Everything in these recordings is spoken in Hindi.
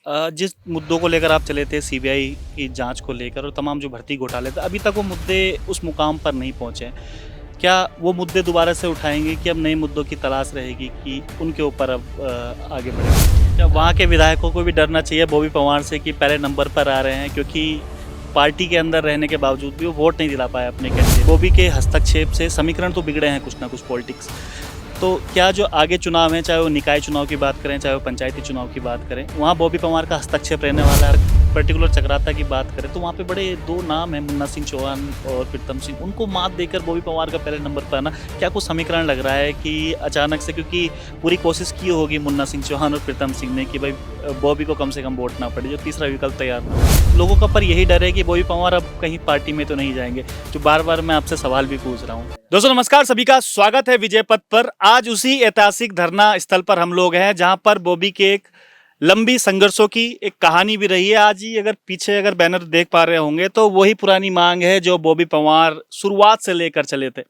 जिस मुद्दों को लेकर आप चले थे सीबीआई की जांच को लेकर और तमाम जो भर्ती घोटाले थे, अभी तक वो मुद्दे उस मुकाम पर नहीं पहुंचे हैं। क्या वो मुद्दे दोबारा से उठाएंगे कि अब नए मुद्दों की तलाश रहेगी कि उनके ऊपर अब आगे बढ़ेंगे? क्या वहाँ के विधायकों को भी डरना चाहिए बॉबी पवार से कि पहले नंबर पर आ रहे हैं, क्योंकि पार्टी के अंदर रहने के बावजूद भी वो वोट नहीं दिला पाए अपने कैंडिडेट? बॉबी के हस्तक्षेप से समीकरण तो बिगड़े हैं कुछ ना कुछ पॉलिटिक्स। तो क्या जो आगे चुनाव हैं, चाहे वो निकाय चुनाव की बात करें, चाहे वो पंचायती चुनाव की बात करें, वहाँ बॉबी पवार का हस्तक्षेप रहने वाला है? पर्टिकुलर चक्राता की बात करें तो वहाँ पे बड़े दो नाम हैं, मुन्ना सिंह चौहान और प्रीतम सिंह। उनको मात देकर बॉबी पवार का पहले नंबर पर आना, क्या कुछ समीकरण लग रहा है कि अचानक से, क्योंकि पूरी कोशिश की होगी मुन्ना सिंह चौहान और प्रीतम सिंह ने कि भाई बॉबी को कम से कम वोट ना पड़े, जो तीसरा विकल्प तैयार ना हो। लोगों का पर यही डर है कि बॉबी पवार अब कहीं पार्टी में तो नहीं जाएंगे, जो बार बार मैं आपसे सवाल भी पूछ रहा हूँ। दोस्तों नमस्कार, सभी का स्वागत है विजय पथ पर। आज उसी ऐतिहासिक धरना स्थल पर हम लोग हैं जहां पर बॉबी के एक लंबी संघर्षों की एक कहानी भी रही है। आज ही अगर पीछे बैनर देख पा रहे होंगे तो वही पुरानी मांग है जो बॉबी पवार शुरुआत से लेकर चले थे।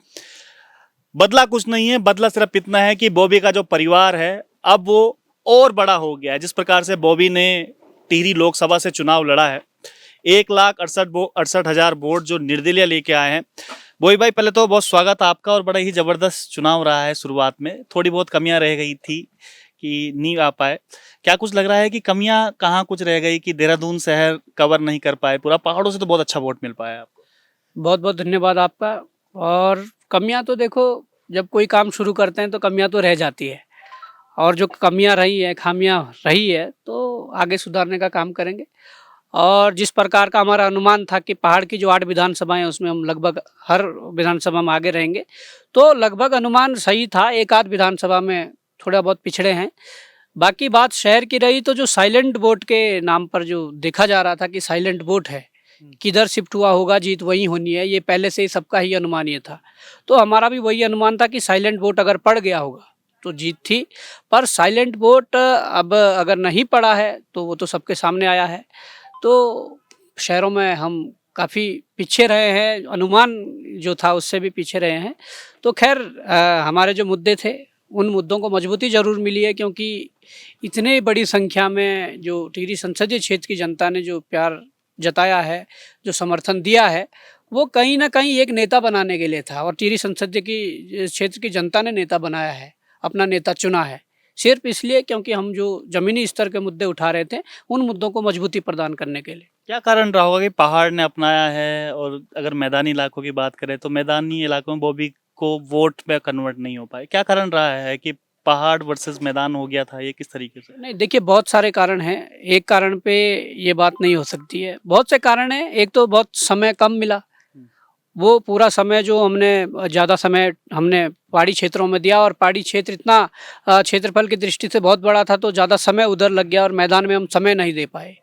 बदला कुछ नहीं है, बदला सिर्फ इतना है कि बॉबी का जो परिवार है अब वो और बड़ा हो गया है। जिस प्रकार से बॉबी ने टिहरी लोकसभा से चुनाव लड़ा है, 1,68,68,000 वोट जो निर्दलीय लेके आए हैं। बॉबी भाई, पहले तो बहुत स्वागत आपका, और बड़ा ही जबरदस्त चुनाव रहा है। शुरुआत में थोड़ी बहुत कमियां रह गई थी कि नहीं आ पाए। क्या कुछ लग रहा है कि कमियां कहाँ कुछ रह गई कि देहरादून शहर कवर नहीं कर पाए पूरा? पहाड़ों से तो बहुत अच्छा वोट मिल पाया आपको। बहुत बहुत धन्यवाद आपका। और कमियां तो देखो, जब कोई काम शुरू करते हैं तो कमियां तो रह जाती है, और जो कमियां रही है, खामियां रही है, तो आगे सुधारने का काम करेंगे। और जिस प्रकार का हमारा अनुमान था कि पहाड़ की जो 8 विधानसभाएं हैं उसमें हम लगभग हर विधानसभा में आगे रहेंगे, तो लगभग अनुमान सही था। एक आध विधानसभा में थोड़ा बहुत पिछड़े हैं। बाकी बात शहर की रही, तो जो साइलेंट वोट के नाम पर जो देखा जा रहा था कि साइलेंट वोट है, किधर शिफ्ट हुआ होगा, जीत वहीं होनी है, ये पहले से ही सबका ही अनुमान ये था। तो हमारा भी वही अनुमान था कि साइलेंट वोट अगर पड़ गया होगा तो जीत थी। पर साइलेंट वोट अब अगर नहीं पड़ा है तो वो तो सबके सामने आया है। तो शहरों में हम काफ़ी पीछे रहे हैं, अनुमान जो था उससे भी पीछे रहे हैं। तो खैर, हमारे जो मुद्दे थे उन मुद्दों को मजबूती ज़रूर मिली है, क्योंकि इतने बड़ी संख्या में जो टिहरी संसदीय क्षेत्र की जनता ने जो प्यार जताया है, जो समर्थन दिया है, वो कहीं ना कहीं एक नेता बनाने के लिए था। और टिहरी संसदीय की क्षेत्र की जनता ने नेता बनाया है, अपना नेता चुना है, सिर्फ इसलिए क्योंकि हम जो ज़मीनी स्तर के मुद्दे उठा रहे थे उन मुद्दों को मजबूती प्रदान करने के लिए। क्या कारण रहा होगा कि पहाड़ ने अपनाया है, और अगर मैदानी इलाकों की बात करें तो मैदानी इलाकों में बॉबी को वोट में कन्वर्ट नहीं हो पाए? क्या कारण रहा है कि पहाड़ वर्सेस मैदान हो गया था? ये किस तरीके से? नहीं, देखिए, बहुत सारे कारण हैं। एक कारण पे ये बात नहीं हो सकती है, बहुत से कारण हैं। एक तो बहुत समय कम मिला। वो पूरा समय जो हमने ज़्यादा समय हमने पहाड़ी क्षेत्रों में दिया, और पहाड़ी क्षेत्र इतना क्षेत्रफल की दृष्टि से बहुत बड़ा था, तो ज़्यादा समय उधर लग गया और मैदान में हम समय नहीं दे पाए।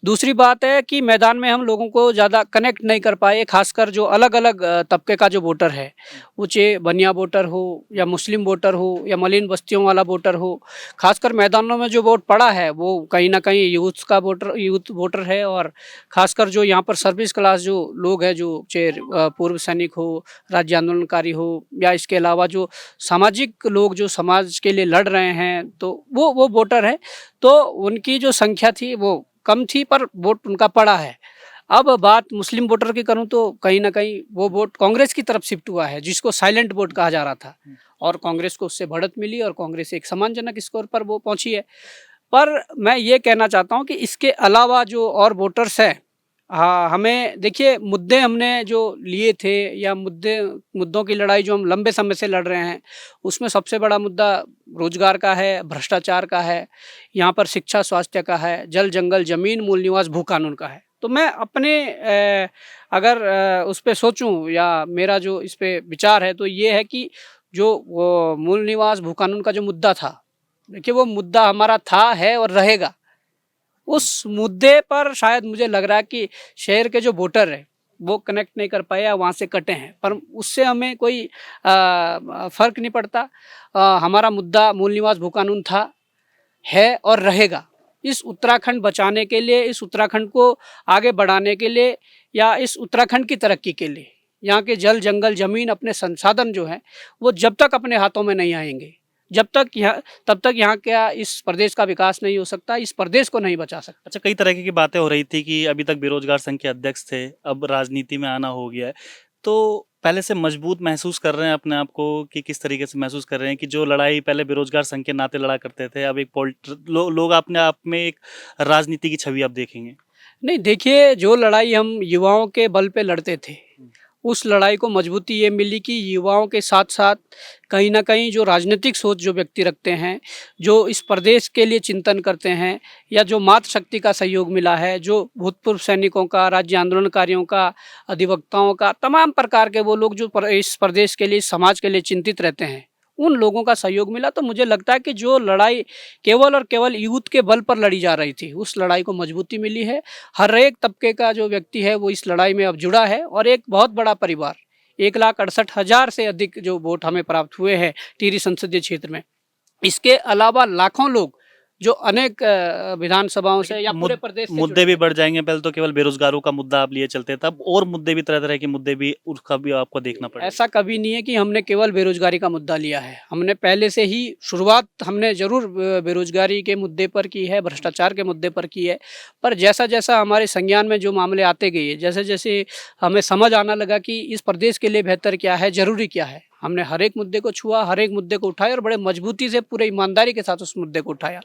दूसरी बात है कि मैदान में हम लोगों को ज़्यादा कनेक्ट नहीं कर पाए, खासकर जो अलग अलग तबके का जो वोटर है, वो चाहे बनिया वोटर हो या मुस्लिम वोटर हो या मलिन बस्तियों वाला वोटर हो, खासकर मैदानों में जो वोट पड़ा है वो कहीं ना कहीं यूथ वोटर है। और खासकर जो यहाँ पर सर्विस क्लास जो लोग हैं, जो चाहे पूर्व सैनिक हो, राज्य आंदोलनकारी हो, या इसके अलावा जो सामाजिक लोग जो समाज के लिए लड़ रहे हैं, तो वो वोटर है। तो उनकी जो संख्या थी वो कम थी, पर वोट उनका पड़ा है। अब बात मुस्लिम वोटर की करूं तो कहीं ना कहीं वो वोट कांग्रेस की तरफ शिफ्ट हुआ है, जिसको साइलेंट वोट कहा जा रहा था, और कांग्रेस को उससे बढ़त मिली और कांग्रेस एक सम्मानजनक स्कोर पर वो पहुंची है। पर मैं ये कहना चाहता हूं कि इसके अलावा जो और वोटर्स हैं, हाँ, हमें देखिए, मुद्दे हमने जो लिए थे, या मुद्दों की लड़ाई जो हम लंबे समय से लड़ रहे हैं, उसमें सबसे बड़ा मुद्दा रोजगार का है, भ्रष्टाचार का है, यहाँ पर शिक्षा स्वास्थ्य का है, जल जंगल जमीन, मूल निवास भू कानून का है। तो मैं अपने अगर उस पर सोचूं, या मेरा जो इस पे विचार है, तो ये है कि जो वो मूल निवास भू कानून का जो मुद्दा था, देखिए, वो मुद्दा हमारा था, है और रहेगा। उस मुद्दे पर शायद मुझे लग रहा है कि शहर के जो वोटर हैं वो कनेक्ट नहीं कर पाए, या वहाँ से कटे हैं, पर उससे हमें कोई फ़र्क नहीं पड़ता। हमारा मुद्दा मूल निवास भू कानून था, है और रहेगा। इस उत्तराखंड बचाने के लिए, इस उत्तराखंड को आगे बढ़ाने के लिए, या इस उत्तराखंड की तरक्की के लिए, यहाँ के जल जंगल ज़मीन, अपने संसाधन जो हैं वो जब तक अपने हाथों में नहीं आएंगे, तब तक यहाँ क्या इस प्रदेश का विकास नहीं हो सकता, इस प्रदेश को नहीं बचा सकता। अच्छा, कई तरह की बातें हो रही थी कि अभी तक बेरोजगार संघ के अध्यक्ष थे, अब राजनीति में आना हो गया है। तो पहले से मजबूत महसूस कर रहे हैं अपने आप को कि किस तरीके से महसूस कर रहे हैं कि जो लड़ाई पहले बेरोजगार संघ के नाते लड़ा करते थे, अब एक लोग अपने आप में एक राजनीति की छवि अब देखेंगे? नहीं, देखिए, जो लड़ाई हम युवाओं के बल पे लड़ते थे, उस लड़ाई को मजबूती ये मिली कि युवाओं के साथ साथ कहीं न कहीं जो राजनीतिक सोच जो व्यक्ति रखते हैं, जो इस प्रदेश के लिए चिंतन करते हैं, या जो मातृशक्ति का सहयोग मिला है, जो भूतपूर्व सैनिकों का, राज्य आंदोलनकारियों का, अधिवक्ताओं का, तमाम प्रकार के वो लोग जो इस प्रदेश के लिए, इस समाज के लिए चिंतित रहते हैं, उन लोगों का सहयोग मिला। तो मुझे लगता है कि जो लड़ाई केवल और केवल यूथ के बल पर लड़ी जा रही थी, उस लड़ाई को मजबूती मिली है। हर एक तबके का जो व्यक्ति है वो इस लड़ाई में अब जुड़ा है, और एक बहुत बड़ा परिवार, 1,68,000 से अधिक जो वोट हमें प्राप्त हुए हैं टिहरी संसदीय क्षेत्र में। इसके अलावा लाखों लोग जो अनेक विधानसभाओं से या पूरे प्रदेश से मुद्दे जुड़े भी हैं। बढ़ जाएंगे। पहले तो केवल बेरोजगारों का मुद्दा आप लिए चलते, तब और मुद्दे भी, तरह तरह के मुद्दे भी, उसका भी आपको देखना पड़ेगा। ऐसा कभी नहीं है कि हमने केवल बेरोजगारी का मुद्दा लिया है। हमने पहले से ही शुरुआत हमने ज़रूर बेरोजगारी के मुद्दे पर की है, भ्रष्टाचार के मुद्दे पर की है। पर जैसा जैसा हमारे संज्ञान में जो मामले आते गए, जैसे जैसे हमें समझ आना लगा कि इस प्रदेश के लिए बेहतर क्या है, ज़रूरी क्या है, हमने हर एक मुद्दे को छुआ, हर एक मुद्दे को उठाया और बड़े मजबूती से, पूरे ईमानदारी के साथ उस मुद्दे को उठाया।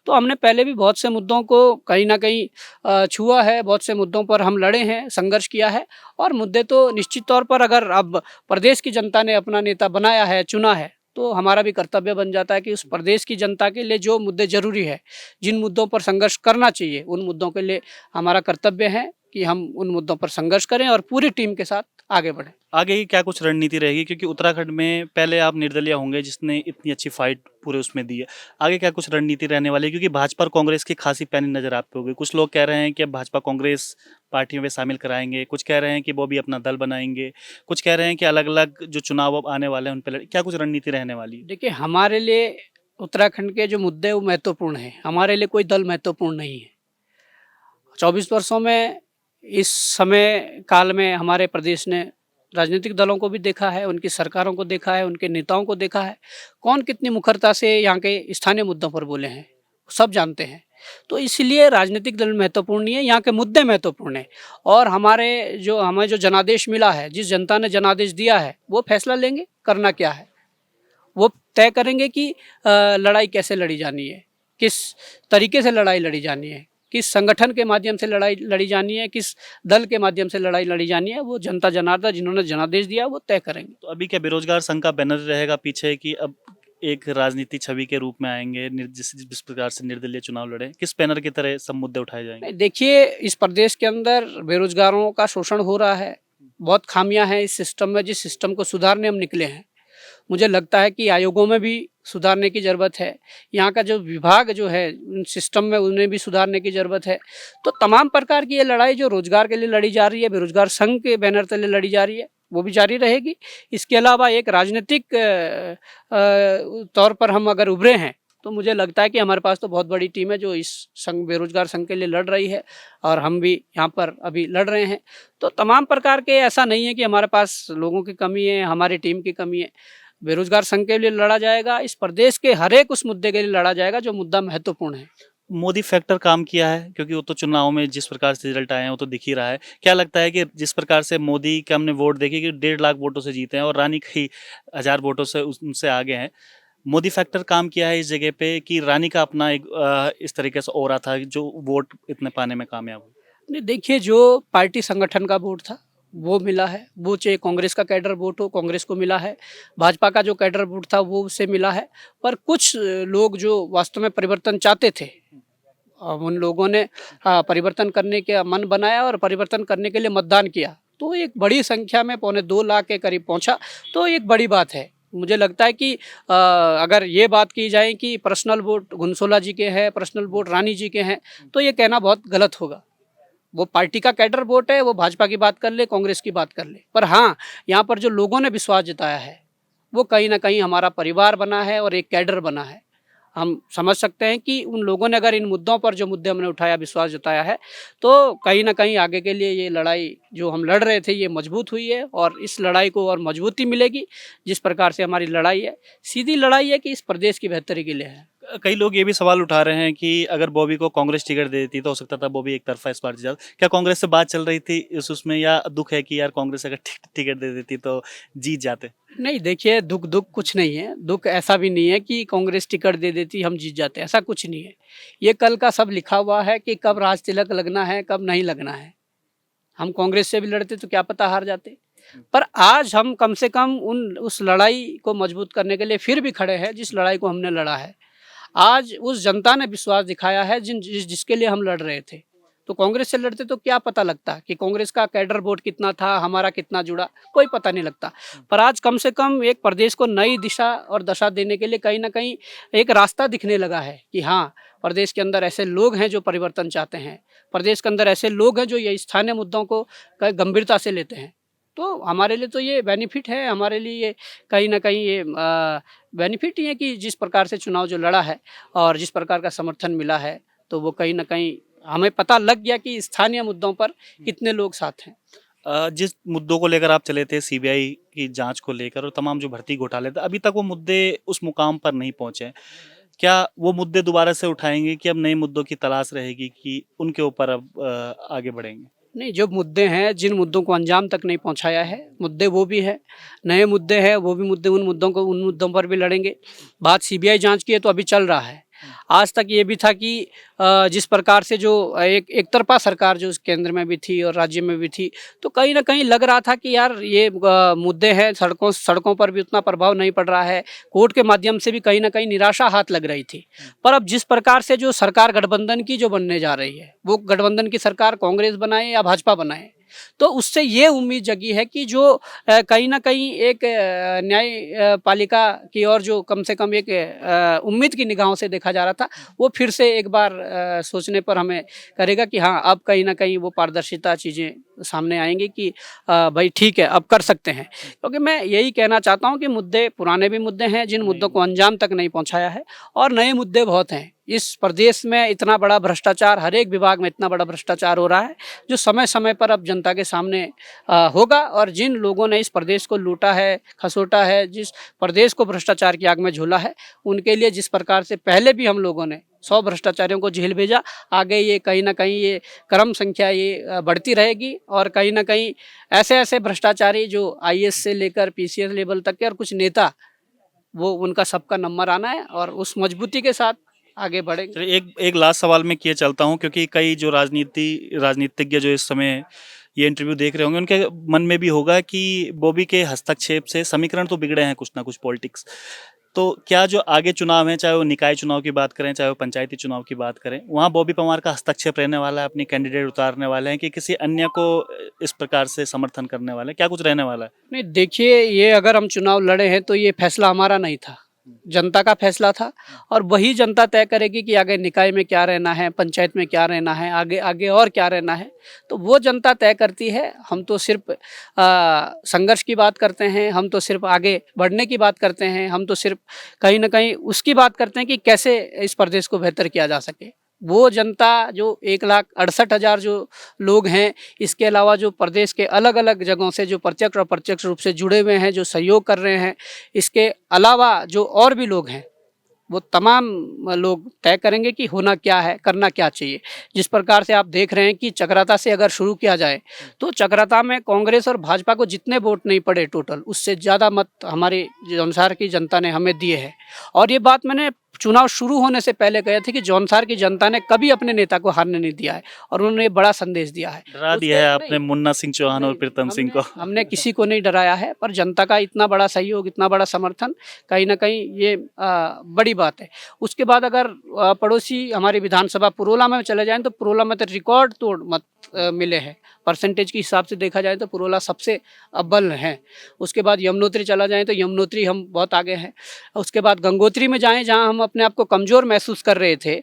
तो हमने पहले भी बहुत से मुद्दों को कहीं न कहीं छुआ है, बहुत से मुद्दों पर हम लड़े हैं, संघर्ष किया है। और मुद्दे तो निश्चित तौर पर, अगर अब प्रदेश की जनता ने अपना नेता बनाया है, चुना है, तो हमारा भी कर्तव्य बन जाता है कि उस प्रदेश की जनता के लिए जो मुद्दे ज़रूरी है, जिन मुद्दों पर संघर्ष करना चाहिए, उन मुद्दों के लिए हमारा कर्तव्य है कि हम उन मुद्दों पर संघर्ष करें और पूरी टीम के साथ आगे बढ़ें। आगे की क्या कुछ रणनीति रहेगी, क्योंकि उत्तराखंड में पहले आप निर्दलीय होंगे जिसने इतनी अच्छी फाइट पूरे उसमें दी है, आगे क्या कुछ रणनीति रहने वाली है? क्योंकि भाजपा और कांग्रेस की खासी पैनी नजर आप पे होगी। कुछ लोग कह रहे हैं कि अब भाजपा कांग्रेस पार्टियों में शामिल कराएंगे, कुछ कह रहे हैं कि वो भी अपना दल बनाएंगे, कुछ कह रहे हैं कि अलग अलग जो चुनाव अब आने वाले हैं उन पर क्या कुछ रणनीति रहने वाली है? देखिए, हमारे लिए उत्तराखंड के जो मुद्दे वो महत्वपूर्ण हैं, हमारे लिए कोई दल महत्वपूर्ण नहीं है। 24 वर्षों में, इस समय काल में, हमारे प्रदेश ने राजनीतिक दलों को भी देखा है, उनकी सरकारों को देखा है, उनके नेताओं को देखा है, कौन कितनी मुखरता से यहाँ के स्थानीय मुद्दों पर बोले हैं, सब जानते हैं। तो इसलिए राजनीतिक दल महत्वपूर्ण नहीं है, यहाँ के मुद्दे महत्वपूर्ण हैं। और हमें जो जनादेश मिला है, जिस जनता ने जनादेश दिया है, वो फैसला लेंगे करना क्या है। वो तय करेंगे कि लड़ाई कैसे लड़ी जानी है, किस तरीके से लड़ाई लड़ी जानी है, किस संगठन के माध्यम से लड़ाई लड़ी जानी है, किस दल के माध्यम से लड़ाई लड़ी जानी है, वो जनता जनार्दन जिन्होंने जनादेश दिया वो तय करेंगे। तो अभी क्या बेरोजगार संघ का बैनर रहेगा पीछे, कि अब एक राजनीति छवि के रूप में आएंगे, जिस प्रकार से निर्दलीय चुनाव लड़े, किस बैनर की तरह सब मुद्दे उठाए जाएंगे? नहीं, देखिए, इस प्रदेश के अंदर बेरोजगारों का शोषण हो रहा है, बहुत खामियां हैं इस सिस्टम में, जिस सिस्टम को सुधारने हम निकले हैं। मुझे लगता है कि आयोगों में भी सुधारने की ज़रूरत है, यहाँ का जो विभाग जो है उन सिस्टम में, उन्हें भी सुधारने की ज़रूरत है। तो तमाम प्रकार की ये लड़ाई जो रोजगार के लिए लड़ी जा रही है, बेरोजगार संघ के बैनर तले लड़ी जा रही है, वो भी जारी रहेगी। इसके अलावा एक राजनीतिक तौर पर हम अगर उभरे हैं, तो मुझे लगता है कि हमारे पास तो बहुत बड़ी टीम है जो इस संघ, बेरोजगार संघ के लिए लड़ रही है, और हम भी यहाँ पर अभी लड़ रहे हैं। तो तमाम प्रकार के, ऐसा नहीं है कि हमारे पास लोगों की कमी है, हमारी टीम की कमी है। बेरोजगार संघ के लिए लड़ा जाएगा, इस प्रदेश के हर एक उस मुद्दे के लिए लड़ा जाएगा जो मुद्दा महत्वपूर्ण है। मोदी फैक्टर काम किया है, क्योंकि वो तो चुनाव में जिस प्रकार से रिजल्ट आए हैं वो तो दिख ही रहा है। क्या लगता है कि जिस प्रकार से मोदी के हमने वोट देखे कि 1.5 लाख वोटों से जीते हैं और रानी कई 1000 वोटों से उनसे आगे हैं, मोदी फैक्टर काम किया है इस जगह पे, कि रानी का अपना एक इस तरीके से ऑरा था जो वोट इतने पाने में कामयाब हुई? नहीं, देखिए, जो पार्टी संगठन का वोट था वो मिला है, वो चाहे कांग्रेस का कैडर वोट हो, कांग्रेस को मिला है, भाजपा का जो कैडर वोट था वो उसे मिला है। पर कुछ लोग जो वास्तव में परिवर्तन चाहते थे, अब उन लोगों ने परिवर्तन करने का मन बनाया और परिवर्तन करने के लिए मतदान किया, तो एक बड़ी संख्या में, 2.25 लाख के करीब पहुंचा, तो एक बड़ी बात है। मुझे लगता है कि अगर ये बात की जाए कि पर्सनल वोट घुनसोला जी के हैं, पर्सनल वोट रानी जी के हैं, तो ये कहना बहुत गलत होगा। वो पार्टी का कैडर वोट है, वो भाजपा की बात कर ले, कांग्रेस की बात कर ले, पर हाँ, यहाँ पर जो लोगों ने विश्वास जताया है वो कहीं ना कहीं हमारा परिवार बना है और एक कैडर बना है। हम समझ सकते हैं कि उन लोगों ने अगर इन मुद्दों पर जो मुद्दे हमने उठाया विश्वास जताया है, तो कहीं ना कहीं आगे के लिए ये लड़ाई जो हम लड़ रहे थे ये मजबूत हुई है और इस लड़ाई को और मजबूती मिलेगी। जिस प्रकार से हमारी लड़ाई है, सीधी लड़ाई है कि इस प्रदेश की बेहतरी के लिए है। कई लोग ये भी सवाल उठा रहे हैं कि अगर बॉबी को कांग्रेस टिकट दे देती तो हो सकता था बॉबी एक तरफा इस बार जीत जाता। क्या कांग्रेस से बात चल रही थी इस उसमें, या दुख है कि यार कांग्रेस अगर टिकट दे देती तो जीत जाते? नहीं, देखिए, दुख दुख कुछ नहीं है। दुख ऐसा भी नहीं है कि कांग्रेस टिकट दे देती हम जीत जाते, ऐसा कुछ नहीं है। ये कल का सब लिखा हुआ है कि कब राज तिलक लगना है, कब नहीं लगना है। हम कांग्रेस से भी लड़ते तो क्या पता हार जाते। पर आज हम कम से कम उस लड़ाई को मजबूत करने के लिए फिर भी खड़े हैं जिस लड़ाई को हमने लड़ा है। आज उस जनता ने विश्वास दिखाया है जिसके लिए हम लड़ रहे थे। तो कांग्रेस से लड़ते तो क्या पता लगता कि कांग्रेस का कैडर वोट कितना था, हमारा कितना जुड़ा, कोई पता नहीं लगता। पर आज कम से कम एक प्रदेश को नई दिशा और दशा देने के लिए कहीं ना कहीं एक रास्ता दिखने लगा है कि हाँ, प्रदेश के अंदर ऐसे लोग हैं जो परिवर्तन चाहते हैं। प्रदेश के अंदर ऐसे लोग हैं जो ये स्थानीय मुद्दों को गंभीरता से लेते हैं। तो हमारे लिए तो ये बेनिफिट है, हमारे लिए ये कहीं ना कहीं ये बेनिफिट ही है कि जिस प्रकार से चुनाव जो लड़ा है और जिस प्रकार का समर्थन मिला है, तो वो कहीं ना कहीं हमें पता लग गया कि स्थानीय मुद्दों पर कितने लोग साथ हैं। जिस मुद्दों को लेकर आप चले थे सीबीआई की जांच को लेकर और तमाम जो भर्ती घोटाले थे, अभी तक वो मुद्दे उस मुकाम पर नहीं पहुंचे। क्या वो मुद्दे दोबारा से उठाएंगे कि अब नए मुद्दों की तलाश रहेगी कि उनके ऊपर अब आगे बढ़ेंगे? नहीं, जो मुद्दे हैं, जिन मुद्दों को अंजाम तक नहीं पहुंचाया है, मुद्दे वो भी है, नए मुद्दे हैं, वो भी मुद्दे, उन मुद्दों पर भी लड़ेंगे। बात सीबीआई जांच की है तो अभी चल रहा है। आज तक ये भी था कि जिस प्रकार से जो एक तरफा सरकार जो केंद्र में भी थी और राज्य में भी थी, तो कहीं ना कहीं लग रहा था कि यार ये मुद्दे हैं, सड़कों पर भी उतना प्रभाव नहीं पड़ रहा है, कोर्ट के माध्यम से भी कहीं ना कहीं निराशा हाथ लग रही थी। पर अब जिस प्रकार से जो सरकार गठबंधन की जो बनने जा रही है, वो गठबंधन की सरकार कांग्रेस बनाए या भाजपा बनाए, तो उससे ये उम्मीद जगी है कि जो कहीं ना कहीं एक न्याय पालिका की ओर जो कम से कम एक उम्मीद की निगाहों से देखा जा रहा था, वो फिर से एक बार सोचने पर हमें करेगा कि हाँ, अब कहीं ना कहीं वो पारदर्शिता चीज़ें सामने आएंगी कि भाई ठीक है, अब कर सकते हैं। क्योंकि मैं यही कहना चाहता हूँ कि मुद्दे पुराने भी मुद्दे हैं जिन मुद्दों को अंजाम तक नहीं पहुँचाया है, और नए मुद्दे बहुत हैं। इस प्रदेश में इतना बड़ा भ्रष्टाचार, हर एक विभाग में इतना बड़ा भ्रष्टाचार हो रहा है जो समय समय पर अब जनता के सामने होगा। और जिन लोगों ने इस प्रदेश को लूटा है, खसोटा है, जिस प्रदेश को भ्रष्टाचार की आग में झोला है, उनके लिए जिस प्रकार से पहले भी हम लोगों ने 100 भ्रष्टाचारियों को जेल भेजा, आगे ये कहीं ना कहीं ये क्रम संख्या ये बढ़ती रहेगी। और कहीं ना कहीं ऐसे ऐसे भ्रष्टाचारी जो आईएएस से लेकर पीसीएस लेवल तक के और कुछ नेता, वो उनका सबका नंबर आना है और उस मजबूती के साथ आगे बढ़ेंगे। चलिए, एक लास्ट सवाल मैं किए चलता हूं, क्योंकि कई जो राजनीतिज्ञ जो इस समय ये इंटरव्यू देख रहे होंगे, उनके मन में भी होगा कि बॉबी के हस्तक्षेप से समीकरण तो बिगड़े हैं कुछ ना कुछ पॉलिटिक्स। तो क्या जो आगे चुनाव है, चाहे वो निकाय चुनाव की बात करें, चाहे वो पंचायती चुनाव की बात करें, वहाँ बॉबी परमार का हस्तक्षेप रहने वाला है, अपनी कैंडिडेट उतारने वाले हैं कि किसी अन्य को इस प्रकार से समर्थन करने वाले हैं? क्या कुछ रहने वाला है? नहीं, देखिए, ये अगर हम चुनाव लड़े हैं तो ये फैसला हमारा नहीं था, जनता का फैसला था। और वही जनता तय करेगी कि आगे निकाय में क्या रहना है, पंचायत में क्या रहना है, आगे आगे और क्या रहना है, तो वो जनता तय करती है। हम तो सिर्फ संघर्ष की बात करते हैं, हम तो सिर्फ आगे बढ़ने की बात करते हैं, हम तो सिर्फ कहीं ना कहीं उसकी बात करते हैं कि कैसे इस प्रदेश को बेहतर किया जा सके। वो जनता जो 1,68,000 जो लोग हैं, इसके अलावा जो प्रदेश के अलग अलग जगहों से जो प्रत्यक्ष और अप्रत्यक्ष रूप से जुड़े हुए हैं, जो सहयोग कर रहे हैं, इसके अलावा जो और भी लोग हैं, वो तमाम लोग तय करेंगे कि होना क्या है, करना क्या चाहिए। जिस प्रकार से आप देख रहे हैं कि चक्राता से अगर शुरू किया जाए तो चक्राता में कांग्रेस और भाजपा को जितने वोट नहीं पड़े टोटल, उससे ज़्यादा मत हमारी जौनसार की जनता ने हमें दिए हैं। और ये बात मैंने चुनाव शुरू होने से पहले कहे थे कि जौनसार की जनता ने कभी अपने नेता को हारने नहीं दिया है और उन्होंने बड़ा संदेश दिया है। डरा दिया है आपने मुन्ना सिंह चौहान और प्रीतम सिंह को? हमने किसी को नहीं डराया है, पर जनता का इतना बड़ा सहयोग, इतना बड़ा समर्थन, कहीं ना कहीं ये बड़ी बात है। उसके बाद अगर पड़ोसी हमारी विधानसभा पुरोला में चले जाएं तो पुरोला में तो रिकॉर्ड तोड़ मत मिले हैं। परसेंटेज के हिसाब से देखा जाए तो पुरोला सबसे अव्वल है। उसके बाद यमुनोत्री चला जाए तो यमुनोत्री हम बहुत आगे हैं। उसके बाद गंगोत्री में जाएं, जहां हम अपने आप को कमज़ोर महसूस कर रहे थे,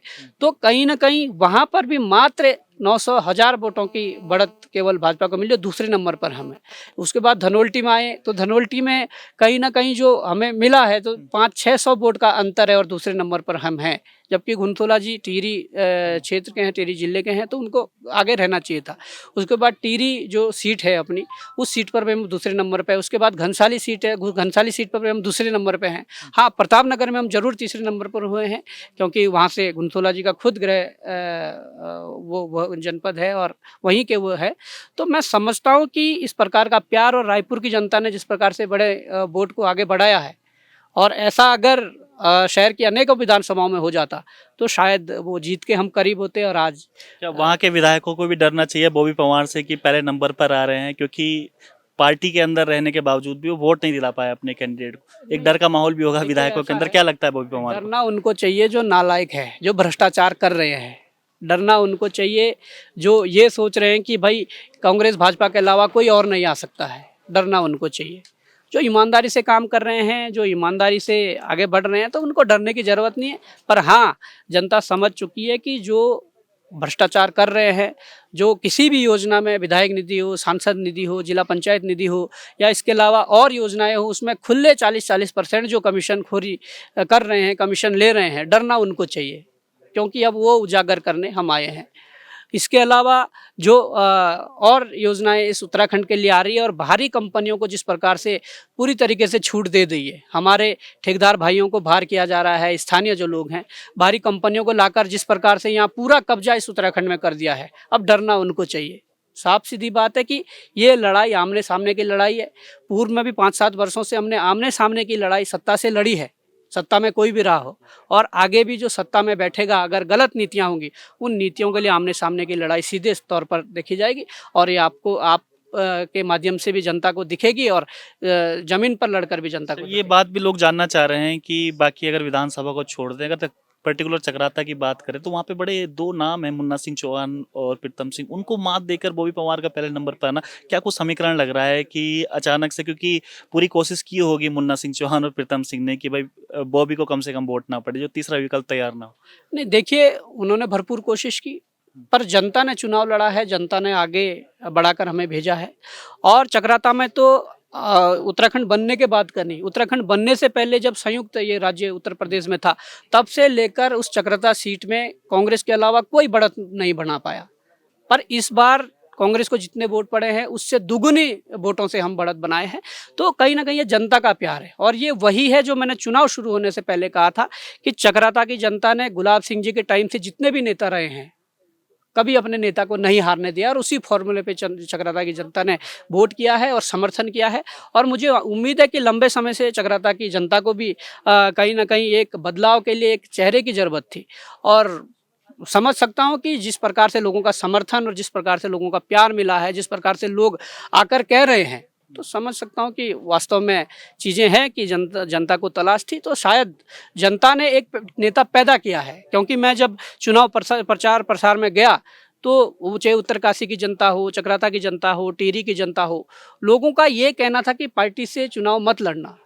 तो कहीं ना कहीं वहां पर भी मात्र 900 1000 वोटों की बढ़त केवल भाजपा को मिली, दूसरे नंबर पर हम है। उसके बाद धनोल्टी में आए तो धनोल्टी में कहीं ना कहीं जो हमें मिला है तो 500-600 वोट का अंतर है और दूसरे नंबर पर हम हैं। जबकि घुनथोला जी टिहरी क्षेत्र के हैं, टिहरी जिले के हैं, तो उनको आगे रहना चाहिए था। उसके बाद टिहरी जो सीट है अपनी, उस सीट पर भी हम दूसरे नंबर पे। उसके बाद घनसाली सीट है, घनसाली सीट पर भी हम दूसरे नंबर पे हैं। हाँ, प्रतापनगर में हम जरूर तीसरे नंबर पर हुए हैं, क्योंकि वहाँ से घुनथोला जी का खुद गृह वो जनपद है और वहीं के वो है। तो मैं समझता हूँ कि इस प्रकार का प्यार और रायपुर की जनता ने जिस प्रकार से बड़े वोट को आगे बढ़ाया है, और ऐसा अगर शहर की अनेकों विधानसभाओं में हो जाता तो शायद वो जीत के हम करीब होते। और आज क्या वहाँ के विधायकों को भी डरना चाहिए बॉबी पवार से कि पहले नंबर पर आ रहे हैं, क्योंकि पार्टी के अंदर रहने के बावजूद भी वो वोट नहीं दिला पाए अपने कैंडिडेट को, एक डर का माहौल भी होगा देखिए, विधायकों के ऐसा अंदर। है, क्या लगता है बॉबी पवार को? डरना उनको चाहिए जो नालायक है, जो भ्रष्टाचार कर रहे हैं। डरना उनको चाहिए जो ये सोच रहे हैं कि भाई कांग्रेस भाजपा के अलावा कोई और नहीं आ सकता है। डरना उनको चाहिए जो ईमानदारी से काम कर रहे हैं, जो ईमानदारी से आगे बढ़ रहे हैं, तो उनको डरने की ज़रूरत नहीं है। पर हाँ, जनता समझ चुकी है कि जो भ्रष्टाचार कर रहे हैं, जो किसी भी योजना में विधायक निधि हो, सांसद निधि हो, जिला पंचायत निधि हो, या इसके अलावा और योजनाएं हो, उसमें खुले 40% जो कमीशन खोरी कर रहे हैं, कमीशन ले रहे हैं, डरना उनको चाहिए, क्योंकि अब वो उजागर करने हम आए हैं। इसके अलावा जो और योजनाएं इस उत्तराखंड के लिए आ रही है, और बाहरी कंपनियों को जिस प्रकार से पूरी तरीके से छूट दे दी है, हमारे ठेकेदार भाइयों को बाहर किया जा रहा है, स्थानीय जो लोग हैं बाहरी कंपनियों को लाकर जिस प्रकार से यहाँ पूरा कब्जा इस उत्तराखंड में कर दिया है, अब डरना उनको चाहिए। साफ सीधी बात है कि ये लड़ाई आमने सामने की लड़ाई है। पूर्व में भी 5-7 वर्षों से हमने आमने सामने की लड़ाई सत्ता से लड़ी है, सत्ता में कोई भी रहा हो, और आगे भी जो सत्ता में बैठेगा, अगर गलत नीतियां होंगी, उन नीतियों के लिए आमने सामने की लड़ाई सीधे तौर पर देखी जाएगी, और ये आप के माध्यम से भी जनता को दिखेगी, और जमीन पर लड़कर भी जनता को ये दिखेगी। बात भी लोग जानना चाह रहे हैं कि बाकी अगर विधानसभा को छोड़ दें, अगर पर्टिकुलर चक्राता की बात करें तो वहाँ पे बड़े दो नाम हैं, मुन्ना सिंह चौहान और प्रीतम सिंह, उनको मात देकर बॉबी पवार का पहले नंबर पर आना, क्या कुछ समीकरण लग रहा है कि अचानक से, क्योंकि पूरी कोशिश की होगी मुन्ना सिंह चौहान और प्रीतम सिंह ने कि भाई बॉबी को कम से कम वोट ना पड़े, जो तीसरा विकल्प तैयार ना हो? नहीं, देखिए, उन्होंने भरपूर कोशिश की, पर जनता ने चुनाव लड़ा है, जनता ने आगे बढ़ाकर हमें भेजा है। और चक्राता में तो उत्तराखंड बनने के बाद का नहीं, उत्तराखंड बनने से पहले जब संयुक्त ये राज्य उत्तर प्रदेश में था, तब से लेकर उस चक्राता सीट में कांग्रेस के अलावा कोई बढ़त नहीं बना पाया। पर इस बार कांग्रेस को जितने वोट पड़े हैं, उससे दुगुनी वोटों से हम बढ़त बनाए हैं। तो कहीं ना कहीं ये जनता का प्यार है, और ये वही है जो मैंने चुनाव शुरू होने से पहले कहा था कि चक्राता की जनता ने गुलाब सिंह जी के टाइम से जितने भी नेता रहे हैं, कभी अपने नेता को नहीं हारने दिया, और उसी फॉर्मूले पे चक्राता की जनता ने वोट किया है और समर्थन किया है। और मुझे उम्मीद है कि लंबे समय से चक्राता की जनता को भी कहीं ना कहीं एक बदलाव के लिए एक चेहरे की ज़रूरत थी, और समझ सकता हूँ कि जिस प्रकार से लोगों का समर्थन और जिस प्रकार से लोगों का प्यार मिला है, जिस प्रकार से लोग आकर कह रहे हैं, तो समझ सकता हूँ कि वास्तव में चीज़ें हैं कि जनता को तलाश थी, तो शायद जनता ने एक नेता पैदा किया है। क्योंकि मैं जब चुनाव प्रचार प्रसार में गया, तो वो चाहे उत्तरकाशी की जनता हो, चक्राता की जनता हो, टिहरी की जनता हो, लोगों का ये कहना था कि पार्टी से चुनाव मत लड़ना,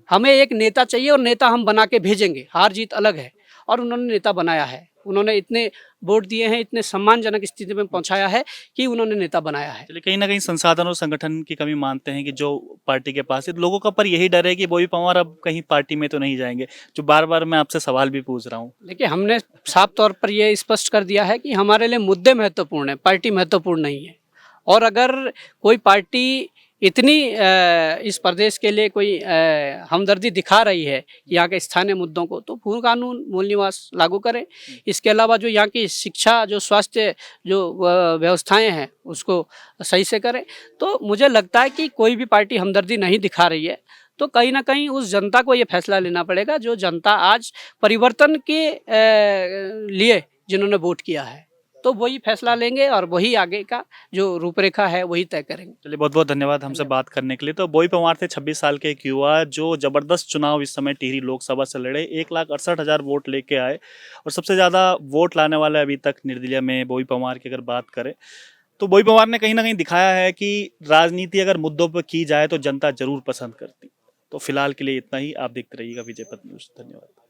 हमें एक नेता चाहिए और नेता हम बना के भेजेंगे, हार जीत अलग है। और उन्होंने नेता बनाया है, उन्होंने इतने वोट दिए हैं, इतने सम्मानजनक स्थिति में पहुंचाया है कि उन्होंने नेता बनाया है। चलिए, कहीं ना कहीं संसाधन और संगठन की कमी मानते हैं कि जो पार्टी के पास है, लोगों का पर यही डर है कि बॉबी पवार अब कहीं पार्टी में तो नहीं जाएंगे, जो बार बार मैं आपसे सवाल भी पूछ रहा हूँ। देखिए, हमने साफ तौर पर यह स्पष्ट कर दिया है कि हमारे लिए मुद्दे महत्वपूर्ण है, पार्टी महत्वपूर्ण नहीं है। और अगर कोई पार्टी इतनी इस प्रदेश के लिए कोई हमदर्दी दिखा रही है यहाँ के स्थानीय मुद्दों को, तो पूर्ण कानून मूल निवास लागू करें। इसके अलावा जो यहाँ की शिक्षा, जो स्वास्थ्य, जो व्यवस्थाएं हैं, उसको सही से करें। तो मुझे लगता है कि कोई भी पार्टी हमदर्दी नहीं दिखा रही है, तो कहीं ना कहीं उस जनता को ये फैसला लेना पड़ेगा, जो जनता आज परिवर्तन के लिए जिन्होंने वोट किया है, तो वही फैसला लेंगे और वही आगे का जो रूपरेखा है वही तय करेंगे। चलिए, बहुत बहुत धन्यवाद हमसे बात करने के लिए। तो बॉबी पवार थे 26 साल के एक युवा जो जबरदस्त चुनाव इस समय टिहरी लोकसभा से लड़े, 1,68,000 वोट लेके आए, और सबसे ज़्यादा वोट लाने वाले अभी तक निर्दलीय में बॉबी पवार की अगर बात करें, तो बॉबी पवार ने कहीं ना कहीं दिखाया है कि राजनीति अगर मुद्दों पर की जाए तो जनता जरूर पसंद करती। तो फिलहाल के लिए इतना ही। आप देखते रहिएगा विजय पथ न्यूज़। धन्यवाद।